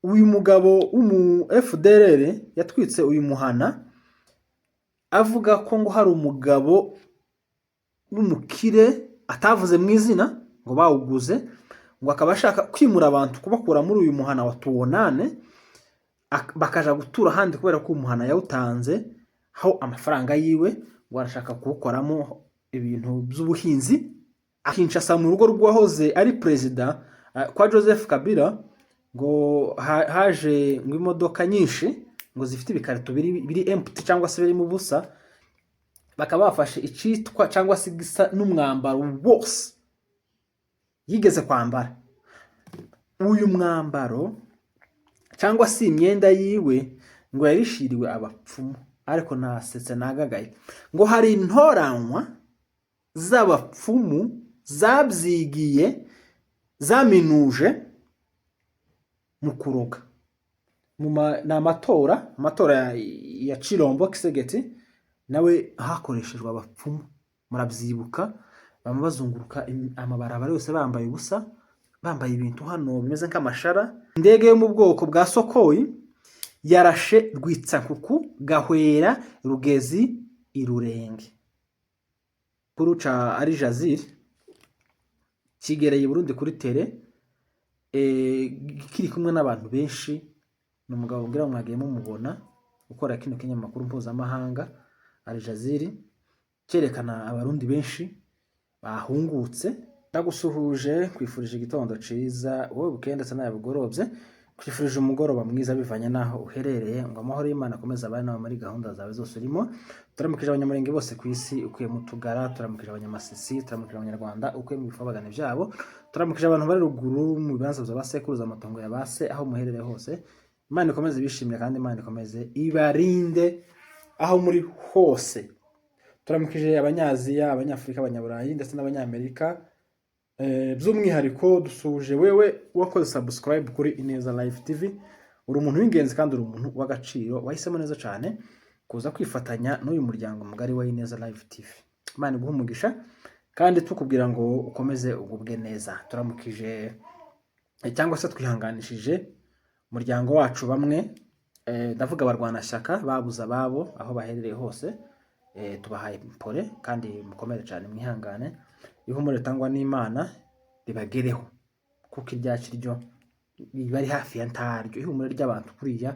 uyu mugabo w'umu FDLR yatwitse uyu muhana avuga ko ngo hari umugabo n'umukire atavuze mu izina ngo bawuguze ngo akaba ashaka kwimura abantu kubakura muri uyu muhana wa Tuwonane bakaja gutura ahandi kubera ko umuhana yawutanze aho amafaranga yiwe ngo arashaka kuwukoramo ibintu by'ubuhinzi. Kinshasa mu rugo rwahoze ari perezida kwa Joseph Kabila ngo haje ngo imodoka nyinshi ngo zifite ibikarito biri empty cyangwa se biri mu busa, bakaba bafashe icitwa cyangwa se gisa n'umwambaro wose yigeze kwambara. Uyu mwambaro cyangwa se imyenda yiwe ngo yarishiriwe abapfumu, ariko nasetse nagagaye ngo hari intoranywa z'abapfumu zabyigiye zaminuje mu kuroga. Ni amatora ya Chilombo Kisegeti nawe hakoreshejwe abapfumu, murabyibuka bamwe bazunguruka amabarabara yose bambaye ubusa, bambaye ibintu hano bimeze nk'amashara. Indege yo mu bwoko bwa Sokoyi yarashe Rwitsankuku Gahwera Rugezi Irurenge. Kuruca ari Jazir kigereye Burundi kuri tele kiri kumwe n'abantu benshi. Ni umugabo ngira mwagiye mumubona ukora kino kinyamakuru mpuzamahanga ari Jazir, cyerekana abarundi benshi bahungutse. Ndagusuhuje, kwifurije igitondo ciza wowe bukeye ndetse n'abagorobye, kwifurije umugoroba mwiza bivanye naho uherereye, ngo amahoro y'Imana akomeze abane nawe muri gahunda zawe zose urimo. Turamukije abanyamurenge bose ku isi ukuye mu Tugara, turamukije abanyamasisi, turamukije abanyarwanda ukuye mu bifabagane byabo, turamukije abantu bari ruguru mu bibanza by'abasekuruza amatongo ya base aho muherereye hose. Imana ikomeze bishimye kandi Imana ikomeze ibarinde aho muri hose. Turamukije abanyaziya, abanyafurika, abanyaburayi ndetse n'abanyamerika. By'umwihariko dusuje wewe wakoze subscribe kuri Ineza Live TV. Uri umuntu w'ingenzi kandi uri umuntu w'agaciro, wahisemo neza cyane kuza kwifatanya n'uyu muryango mugari wa Ineza Live TV. Imana iguhe umugisha kandi tukubwira ngo ukomeze ugubwe neza. Turamukije cyangwa se twihanganishije umuryango wacu bamwe, ndavuga abarwanashyaka babuza ababo aho baherereye hose. Tubahaye pole kandi mukomere cyane, mwihangane. Ihumure ritangwa n'Imana ribagereho kuko iryacu ryo riba ari hafi ya ntaryo. Ihumure ry'abantu kuriya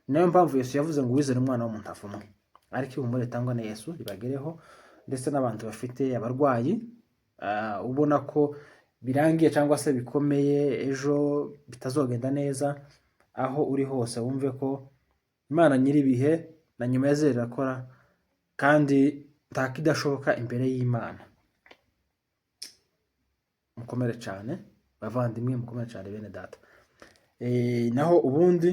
nayo mpamvu Yesu yavuze ngo wizere umwana w'umuntu avumwe, ariko ihumure ritangwa na Yesu ribagereho. Ndetse n'abantu bafite abarwayi ubona ko birangiye cyangwa se bikomeye, ejo bitazogenda neza, aho uri hose wumve ko Imana nyiribihe na nyuma ya zera irakora kandi ntakidashoboka imbere y'Imana. Mukomere cyane bavandimwe, mukomere cyane bene data. Naho ubundi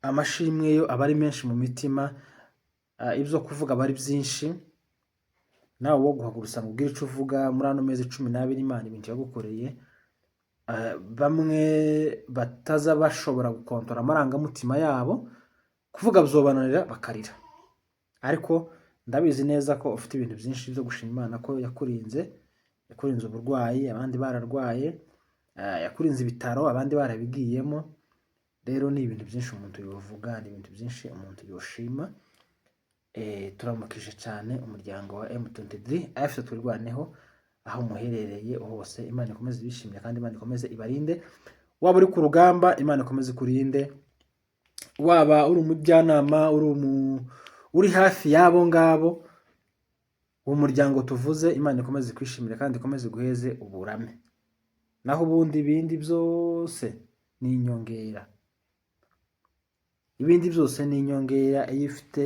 amashimwe yo abari menshi mu mitima, ibyo kuvuga bari byinshi. Nawe wo guhagurutsa ngo ubwire icyo uvuga muri ano mezi 12 Imana ibintu yagukoreye. Bamwe bataza bashobora gukontora amarangamutima yabo, kuvuga byobananira bakarira, ariko ndabizi neza ko ufite ibintu byinshi byo gushima Imana ko yakurinze uburwayi, abandi bararwaye, yakurinze ibitaro, abandi barabigiyemo. Rero ni ibintu byinshi umuntu yovuga, ni ibintu byinshi umuntu yoshima. Turamukije cyane umuryango wa M23 afite twirwaneho aho muherereye hose. Imana ikomeze bishimye kandi Imana ikomeze ibarinde. Waba uri ku rugamba, Imana ikomeze kurinde. Waba uri umujyanama, uri hafi yabo ngabo, uwo muryango tuvuze, Imana ikomeze kwishimira kandi ikomeze guheze uburame. Naho ubundi ibindi byose ni inyongera. Ibindi byose ni inyongera iyo ufite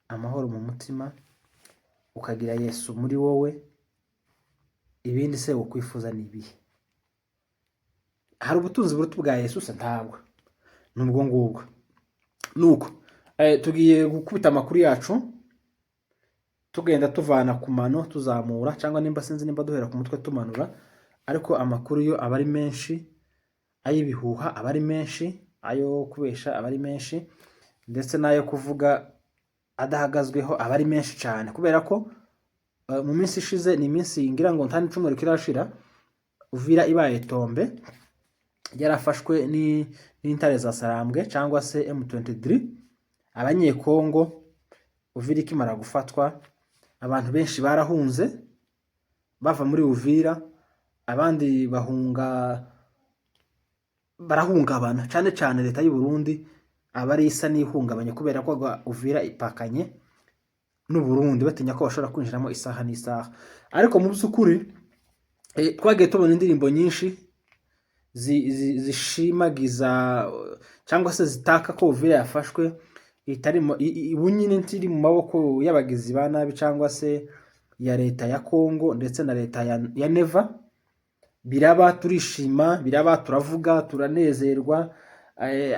amahoro mu mutima ukagira Yesu muri wowe. Ibindi se ukwifuza ni ibihe? Hari ubutunzi buruta bwa Yesu se? Ntabwo. Nubwo ngubwo nuko tugiye gukubita amakuru yacu tugenda tuvana ku mano tuzamura, cyangwa nimba sinzi nimba duhera ku mutwe tumanura, ariko amakuru yo abari menshi, ayibihuha abari menshi, ayo kubesha abari menshi, ndetse nayo kuvuga adahagazweho abari menshi cyane, kubera ko mu minsi ishize ni iminsi ngira ngo ntani cyumweru kirashira Uvira ibaye tombe. yarafashwe n'intare za Sarambwe cyangwa se M23. Abanyekongo Uvira ikimara gufatwa, abantu benshi barahunze bava muri Uvira, abandi barahungabana, cyane cyane leta y'u Burundi abari isa n'ihungabanye kubera ko Uvira ipakanye n'u Burundi, batinya ko bashobora kwinjiramo isaha n'isaha. Ariko mu by'ukuri twagiye tubona indirimbo nyinshi zishimagiza cyangwa se zitaka ko Uvira yafashwe, ubu nyine ntiri mu maboko y'abagizi ba nabi cyangwa se ya leta ya Kongo ndetse na leta ya Neva. Biraba, turishima, biraba, turavuga, turanezerwa.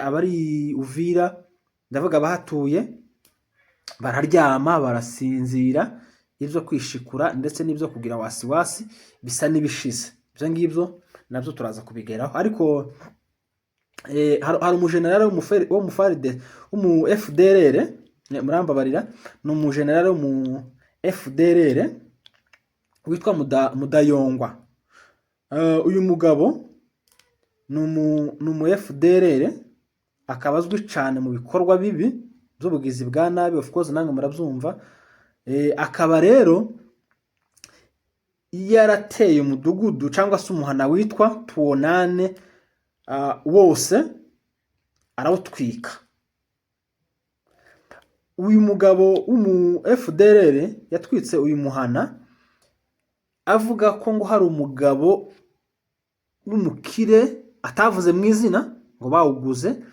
Abari Uvira, ndavuga bahatuye, bararyama, barasinzira, ibyo kwishikura ndetse n'ibyo kugira wasiwasi bisa n'ibishize. Ibyo ngibyo nabyo turaza kubigeraho. Ariko hari umujenerali w'umu FDLR, murambabarira, ni umujenerali w'umu FDLR witwa Mudayongwa. Uyu mugabo ni umu FDLR, akaba azwi cyane mu bikorwa bibi by'ubugizi bwa nabi, of course nange murabyumva. Akaba rero yarateye umudugudu cyangwa se umuhana witwa Tuonane wose arawutwika. Uyu mugabo w'umu FDLR yatwitse uyu muhana avuga ko ngo hari umugabo w'umukire atavuze mu izina ngo bawuguze,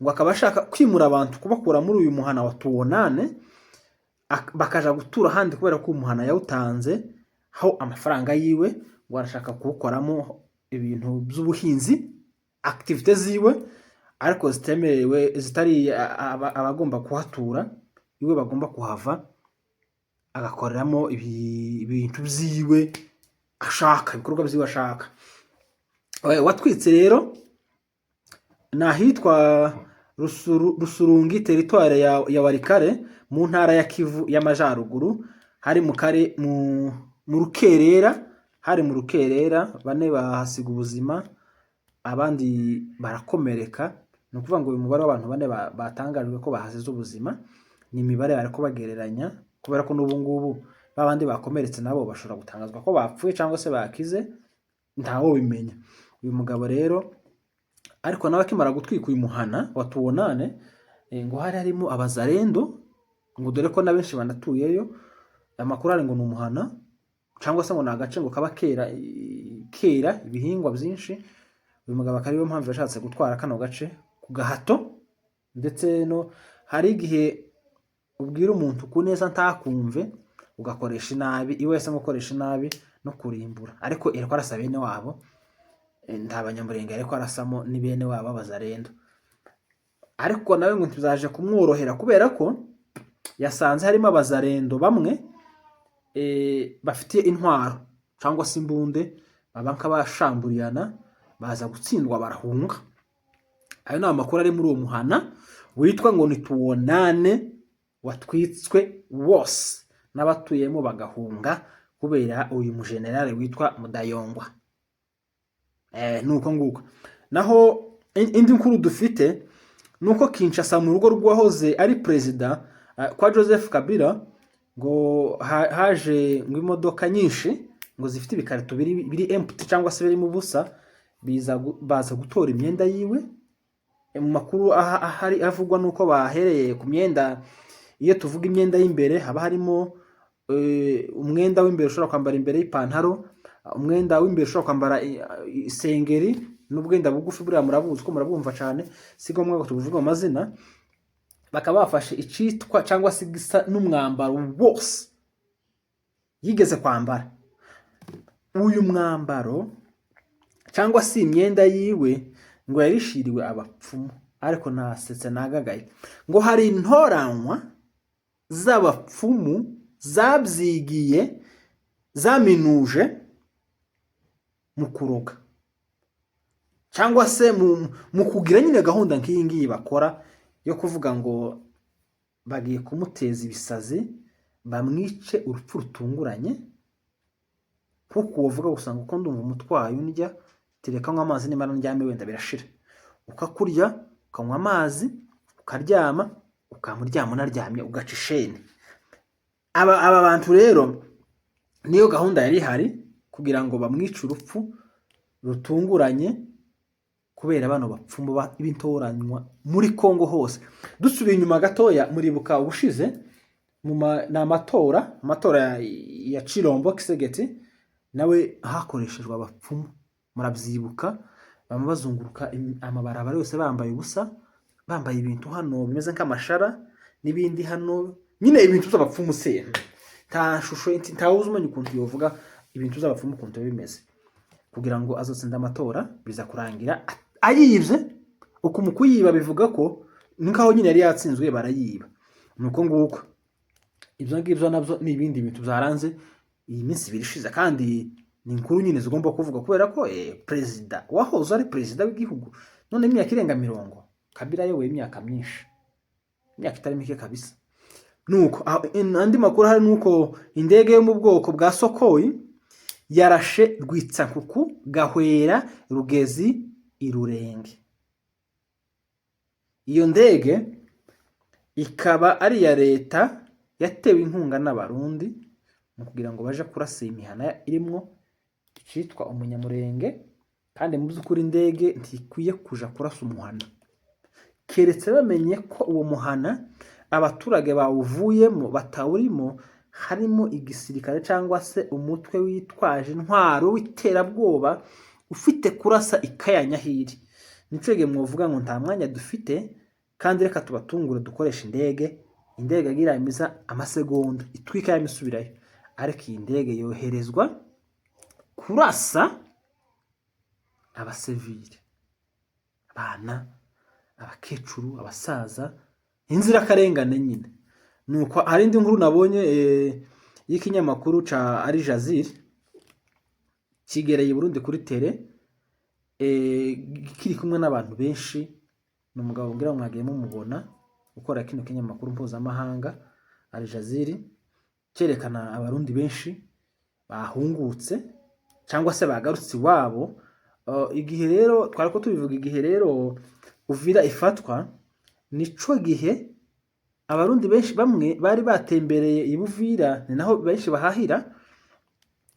ngo akaba ashaka kwimura abantu kubakura muri uyu muhana wa Tuonane bakaja gutura ahandi kubera ko umuhana yawutanze aho amafaranga yiwe, ngo arashaka kuwukoramo ibintu by'ubuhinzi, activite ziwe, ariko zitemerewe, zitari abagomba kuhatura, iwe bagomba kuhava agakoreramo ibintu byiwe ashaka, ibikorwa byiwe ashaka. Watwitse rero nahitwa Rusurungi, teritware ya Warikare, mu ntara ya Kivu y'Amajyaruguru, hari mu Rukerera, hari mu Rukerera, bane bahasiga ubuzima, abandi barakomereka. Ni ukuvuga ngo uyu mubare w'abantu bane batangajwe ko bahasize ubuzima, ni imibare bariko bagereranya, kubera ko n'ubu ngubu babandi bakomeretse nabo bashobora gutangazwa ko bapfuye cyangwa se bakize, ntawo bimenya. Uyu mugabo rero ariko nawe akimara gutwika uyu muhana wa Tuonane, ngo hari harimo abazarendo, ngo dore ko na benshi banatuyeyo. Amakuru ari ngo ni umuhana cyangwa se ngo ni agace ngo kaba kera ibihingwa byinshi. Uyu mugabo akaba ariyo mpamvu yashatse gutwara kano gace ku gahato, ndetse no hari igihe ubwira umuntu ku neza ntakumve ugakoresha inabi, iwe wese gukoresha inabi no kurimbura. Ariko iriko arasa bene wabo, nta banyamurenge ariko arasamo ni bene wabo abazarendo. Ariko nawe ngo tuzaje kumworohera kubera ko yasanze harimo abazarendo bamwe bafitiye intwaro cyangwa se imbunde, babanka bashamburiyana, baza gutsindwa barahunga. Ayo ni amakuru ari muri uwo muhana witwa ngo ni Tuonane, watwitswe wose n'abatuyemo bagahunga kubera uyu mujenerali witwa Mudayongwa. Nuko nguko. Naho indi nkuru dufite nuko Kinshasa, mu rugo rwahoze ari perezida kwa Joseph Kabila, ngo haje ngo imodoka nyinshi ngo zifite ibikarito biri empty cyangwa se biri mu busa, baza gutora imyenda yiwe. Mu makuru ahari avugwa nuko bahereye ku myenda. Iyo tuvuga imyenda y'imbere haba harimo umwenda w'imbere ushobora kwambara imbere y'ipantaro, umwenda w'imbere ushobora kwambara isengeri, n'ubwenda bugufi buriya murabuzi ko murabumva cyane, si ngombwa ngo tuvuge amazina. Bakaba bafashe icitwa cyangwa se gisa n'umwambaro wose yigeze kwambara. Uyu mwambaro cyangwa se imyenda yiwe ngo yarishiriwe abapfumu, ariko nasetse nagagaye. Ngo hari intoranywa z'abapfumu zabyigiye, zaminuje mu kuroga cyangwa se mu kugira nyine gahunda nk'iyi ngiyi bakora yo kuvuga ngo bagiye kumuteza ibisazi, bamwice urupfu rutunguranye. Kuko uvuga gusanga uko ndumva umutwaye undya tereka nywa amazi nimara ndyame wenda birashira, ukakurya ukanywa amazi ukaryama ukamuryama unaryamye ugaca isheni. Aba bantu rero niyo gahunda yari ihari kugira ngo bamwice urupfu rutunguranye kubera bano bapfumu b'intoranywa muri Kongo hose. Dusubiye inyuma gatoya muribuka ubushize na amatora ya Chilombo Kisegeti nawe hakoreshejwe abapfumu, murabyibuka bamwe bazunguruka amabarabara yose bambaye ubusa, bambaye ibintu hano bimeze nk'amashara n'ibindi hano, nyine ibintu by'abapfumu se nta shusho ntawuzi umenya ukuntu yovuga ibintu by'abapfumu ukuntu bimeze, kugira ngo azotsinda amatora biza kurangira ayibye. Uko mu kuyiba bivuga ko nkaho nyine yari yatsinzwe barayiba, nuko nguko. Ibyo ngibyo nabyo ni ibindi bintu byaranze iyi minsi ibiri ishize, kandi ni inkuru nyine zigomba kuvuga kubera ko perezida wahoze ari perezida w'igihugu none imyaka irenga 40, Kabila yowe imyaka myinshi, imyaka itari mike kabisa. Nuko andi makuru hari nuko indege yo mu bwoko bwa Sokoyi yarashe Rwitsankuku Gahwera Rugezi Irurenge. Iyo ndege ikaba ari ya leta yatewe inkunga n'abarundi mu kugira ngo baje kurasa imihana irimwo cyitwa Umunyamurenge, kandi mu by'ukuri indege ntikwiye kuja kurasa umuhana keretse bamenye ko uwo muhana abaturage bawuvuyemo batawurimo harimo igisirikare cyangwa se umutwe witwaje intwaro w'iterabwoba ufite kurasa ikayanyahiri. Nico gihe mwovuga ngo nta mwanya dufite kandi reka tubatungure dukoresha indege agira imiza amasegonda itwika yamisubirayo, ariko iyi ndege yoherezwa kurasa abasivile, abana, abakecuru, abasaza, inzirakarengane nyine. Nuko hari indi nkuru nabonye y'ikinyamakuru ca Al Jazeera kigereye Burundi kuri tele, kiri kumwe n'abantu benshi. N'umugabo ngira mwagiye mumubona ukora kino kinyamakuru mpuzamahanga Al Jazeera, cyerekana abarundi benshi bahungutse cyangwa se bagarutse iwabo. Igihe rero twari ko tubivuga, igihe rero Uvira ifatwa nico gihe abarundi benshi bamwe bari batembereye ibuvira, ni naho benshi bahahira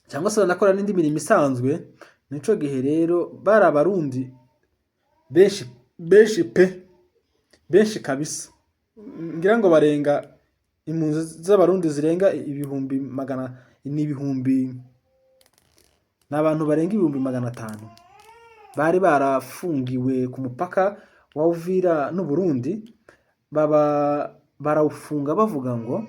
cyangwa se banakora n'indi mirimo isanzwe. Nico gihe rero bari abarundi benshi kabisa, ngira ngo barenga impunzi z'abarundi zirenga ibihumbi magana, n'abantu barenga 500 bari barafungiwe ku mupaka wa Uvira n'u Burundi. Barawufunga bavuga ngo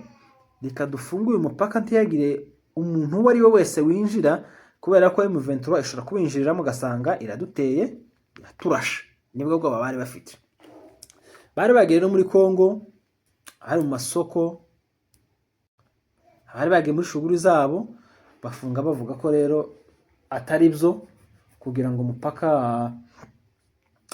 reka dufunguye umupaka ntiyagire umuntu uwo ari we wese winjira, kubera ko M23 ishobora kubinjiriramo gasanga iraduteye iraturasha. Nibwo bwo bari bafite, bari bagiye no muri Kongo, hari mu masoko, bari bagiye muri shuguri zabo, bafunga bavuga ko rero atari byo, kugira ngo umupaka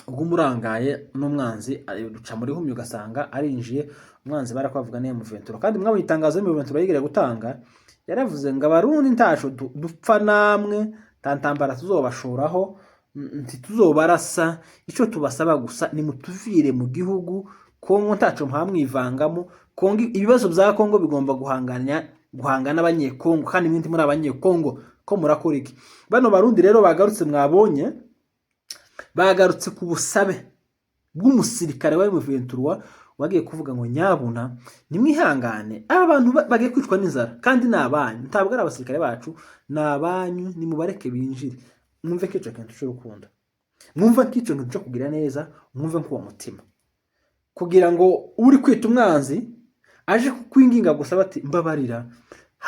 ugumurangaye n'umwanzi duca muri humye ugasanga arinjiye. Umwanzi barakwavuga ne M23, kandi mwabo itangazo M23 yigire gutanga yaravuze ngo abarundi ntaco dupfa namwe, tantambara tuzobashoraho, ntituzobarasa, ico tubasaba gusa ni mutuvire mu gihugu. Kongo ntaco mpamwivangamo, Kongo ibibazo bya Kongo bigomba guhangana abanyekongo, kandi mwindi muri abanyekongo ko murakora iki? Bano barundi rero bagarutse, mwabonye bagarutse ku busabe bw'umusirikare wa M23 wagiye kuvuga ngo nyabuna nimwihangane, abantu bagiye kwicwa n'inzara kandi nabanyu, ntabwo ari abasirikare bacu, nabanyu, nimubareke binjire. Mwumve kico kintu cy'urukundo, mwumve kico kintu cyo kugira neza, mwumve ko mutima, kugira ngo uri kwita umwanzi aje kukwinginga gusaba ati mbabarira,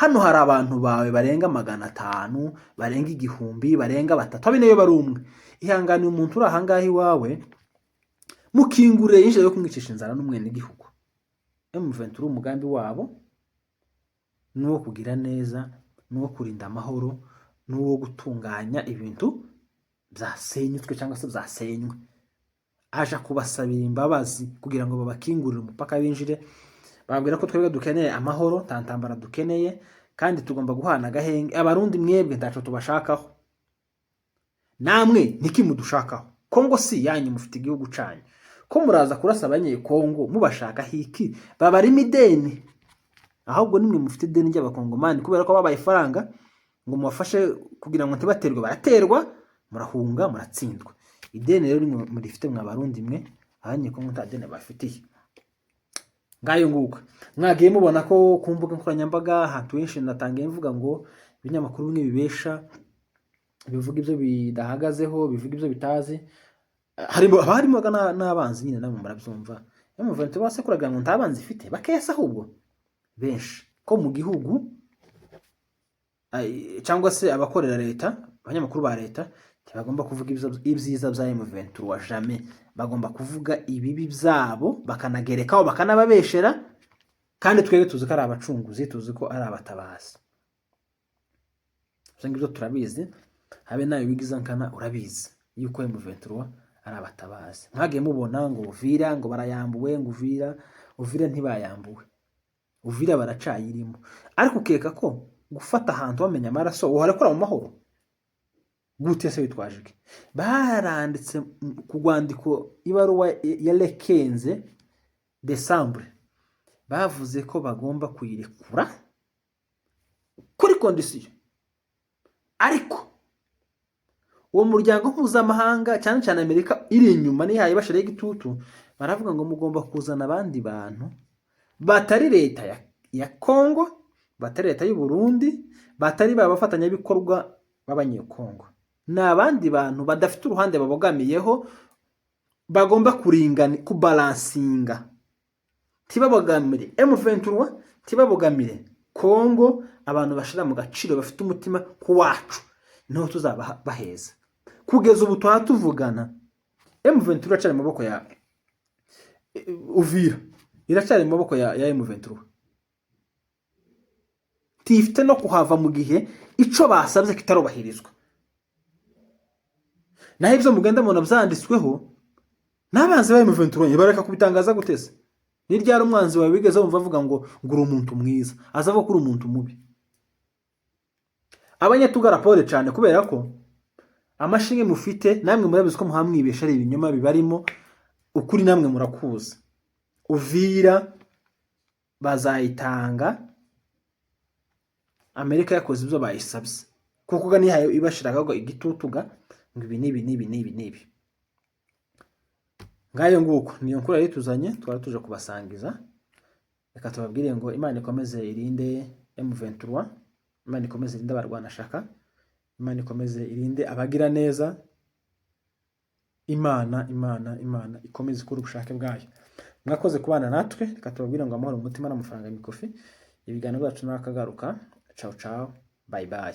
hano hari abantu bawe barenga 500, barenga 1000, barenga 3, abineyo bari umwe. Ihangane umuntu uri ahangahe iwawe mukingure yinjira yo kumwicisha inzara n'umwene igihugu. M23 umugambi wabo nuwo kugira neza, nuwo kurinda amahoro, nuwo gutunganya ibintu byasenyutwe cyangwa se byasenywe. Aja kubasabira imbabazi kugira ngo babakingurire umupaka binjire, babwira ko twebwe dukeneye amahoro, tantambara dukeneye, kandi tugomba guhana gahenge. Abarundi mwebwe ndaco tubashakaho, namwe ntikimudushakaho. Kongo si yanyu, mufite igihugu canyu. Ko muraza kurasa abanyekongo mubashaka hiki, baba ari mideni. Ahubwo nimwe mufite ideni ry'abakongomani kubera ko babaye ifaranga ngo mubafashe kugira ngo ntibaterwe, baraterwa, murahunga, muratsindwa. Ideni rero murifite mwabarundi mwe, abanyekongo nta deni bafitiye. Ngayo nguko mwagiye mubona ko ku mbuga nkoranyambaga ahantu henshi natangiye mvuga ngo ibinyamakuru bimwe bibesha, bivuga ibyo bidahagazeho, bivuga ibyo bitazi. harimo n'abanzi nyine, namwe murabyumva. M23 base kuragira ngo ntabanzi ifite, bakesa ahubwo benshi ko mu gihugu cyangwa se abakorera leta, abanyamakuru ba leta bagomba kuvuga ibyiza bya M23 jamais. Bagomba kuvuga ibibi byabo, bakanagerekaho, bakanababeshera, kandi twebwe tuzi ko ari abacunguzi, tuzi ko ari abatabazi. Ngibyo turabizi, habe nayo bigiza nkana urabizi yuko M23 ari abatabazi. Mwagiye mubona ngo Uvira ngo barayambuwe, ngo Uvira ntibayambuwe, Uvira baracayirimo. Ariko ukeka ko gufata ahantu bamenya amaraso uharakora mu mahoro gute se bitwajike? Baranditse ku rwandiko ibaruwa ya le 15 Desembre, bavuze ko bagomba kuyirekura kuri kondisiyo. Ariko uwo muryango mpuzamahanga cyane cyane Amerika iri inyuma nihaye bashare igitutu, baravuga ngo mugomba kuzana abandi bantu batari leta ya Kongo, batari leta y'u Burundi, batari babafatanya bikorwa b'abanyekongo. N'abandi bantu badafite uruhande babogamiyeho, bagomba kubalansinga, tibabogamire M23, tibabogamire Kongo. Abantu bashira mu gaciro, bafite umutima ku wacu, niho tuzaba baheza. Kugeza ubu tuvugana M23 iracari mu maboko ya Uvira, iracari mu maboko ya M23, tifite no kuhava mu gihe ico basabye kitarobahirizwa. Naho ibyo mugenda mubona byanditsweho n'abanzi ba M23 bareka kubitangaza gutese. Ni ryari umwanzi wawe bigeze bumva avuga ngo ngura umuntu mwiza, azavuga kuri umuntu mubi? Abanyatuga raporo cyane kubera ko amashinge mufite namwe murabizi ko muhamwibesha ari ibinyoma bibarimo, ukuri namwe murakuza. Uvira bazayitanga, Amerika yakoze ibyo bayisabye, kuko gani hayo ibashiraga igitutuga ngo ibi nibi. Ngayo nguko niyo nkuru yari tuzanye, twara tuje kubasangiza. Reka tubabwire ngo Imana ikomeze irinde M23, Imana ikomeze irinde abarwanashaka, Imana ikomeze irinde abagira neza, Imana ikomeze ikora ubushake bwayo. Mwakoze kubana natwe, reka tubabwire ngo amahoro umutima n'amafaranga y'imikofi. Ibiganiro byacu nakagaruka. Ciao, bye bye.